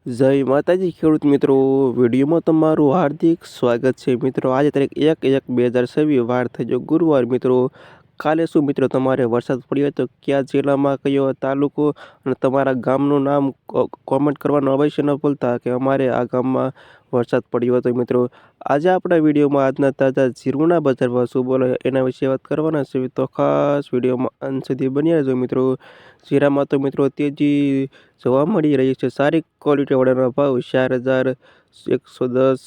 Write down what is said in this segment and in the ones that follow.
જય માતાજી ખેડૂત મિત્રો, વિડીયોમાં તમારું હાર્દિક સ્વાગત છે મિત્રો। આજે તારીખ 1/1/2026 વાર થઈ જો ગુરુવાર મિત્રો। કાલે શું મિત્રો તમારે વરસાદ પડ્યો તો કયા જિલ્લામાં કયો તાલુકો અને તમારા ગામનું નામ કોમેન્ટ કરવાનું અવશ્ય ન ભૂલતા કે અમારે આ ગામમાં વરસાદ પડ્યો હતો મિત્રો। આજે આપણા વિડીયોમાં આજના તાજા જીરુના બજાર ભાવ શું બોલે એના વિશે વાત કરવાના છે, તો ખાસ વિડીયોમાં અંત સુધી બન્યા રહેજો મિત્રો। જીરામાં તો મિત્રો તેજી જોવા મળી રહી છે। સારી ક્વોલિટી વાળાના ભાવ 4,110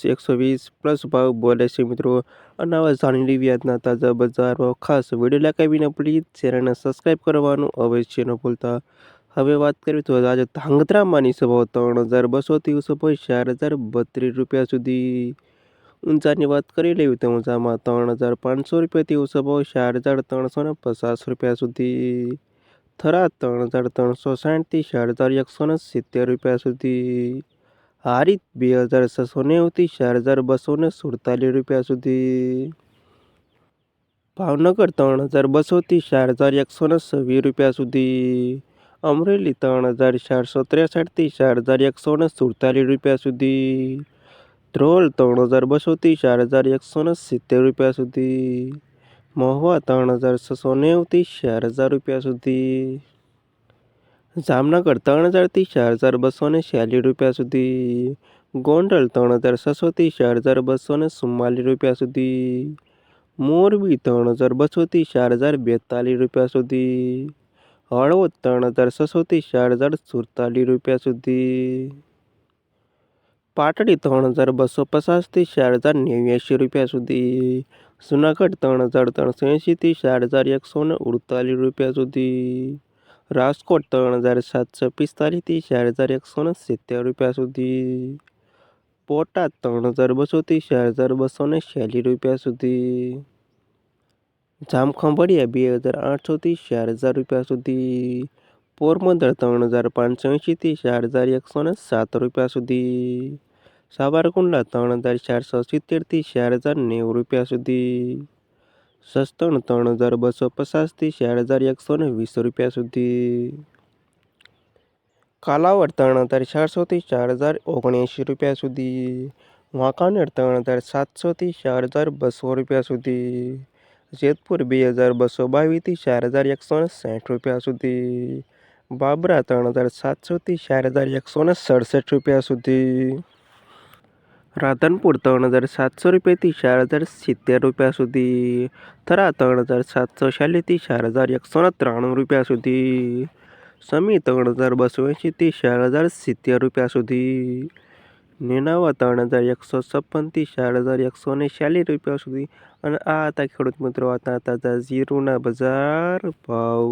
120 પ્લસ ભાવ બોલે છે મિત્રો। અને આવા જાણી લેવી આજના તાજા બજાર ભાવ। ખાસ વિડીયો લાઈક આવીને પ્લીઝ ચેનલને સબસ્ક્રાઈબ કરવાનું અવશ્ય ન ભૂલતા। હવે વાત કરીએ તો આજે ધાંગધ્રામાંની ભાવ 3,200થી ઊંચો ભાવ 4,032 રૂપિયા સુધી। ઊંચાની વાત કરી લેવી તો ઊંચામાં 3,500 રૂપિયાથી ઊંચો ભાવ 4,350 રૂપિયા સુધી। થરાદ 3,360થી 4,170 રૂપિયા સુધી। હારીજ 2,690થી 4,247 રૂપિયા સુધી। ભાવનગર 3,200થી 4,126 રૂપિયા સુધી। અમરેલી 3,463થી 4,147 રૂપિયા સુધી। ધ્રોલ 3,200થી 4,170 રૂપિયા સુધી। મહુવા 3,690થી 4,000 રૂપિયા સુધી। જામનગર 3,000થી 4,246 રૂપિયા સુધી। ગોંડલ 3,600થી 4,244 રૂપિયા સુધી। મોરબી 3,200થી 4,042 રૂપિયા સુધી। હળવદ 3,600થી 4,047 રૂપિયા સુધી। પાટડી 3,250થી 4,089 રૂપિયા સુધી। જુનાગઢ 3,380થી 4,148 રૂપિયા સુધી। રાજકોટ 3,745થી 4,170 રૂપિયા સુધી। બોટાદ 3,200થી 4,246 રૂપિયા સુધી। જામખંભાળિયા 2,800થી 4,000 રૂપિયા સુધી। પોરબંદર 3,580થી 4,107 રૂપિયા સુધી। સાવરકુંડલા 3,470થી 4,090 રૂપિયા સુધી। સસ્તણ 3,250થી 4,120 રૂપિયા સુધી। કાલાવડ 3,400થી 4,079 રૂપિયા સુધી। વાંકાનેર 3,700થી 4,200 રૂપિયા સુધી। જેતપુર 2,222થી 4,160 રૂપિયા સુધી। બાબરા 3,700થી 4,167 રૂપિયા સુધી। રાધનપુર 3,700 રૂપિયાથી 4,070 રૂપિયા સુધી। થરા 3,740થી 4,193 રૂપિયા સુધી। સમી 3,280થી 4,070 રૂપિયા સુધી। નેનાવા 3,156થી 4,140 રૂપિયા સુધી। અને આ હતા ખેડૂત મિત્રો આજના તાજા જીરુના બજાર ભાવ।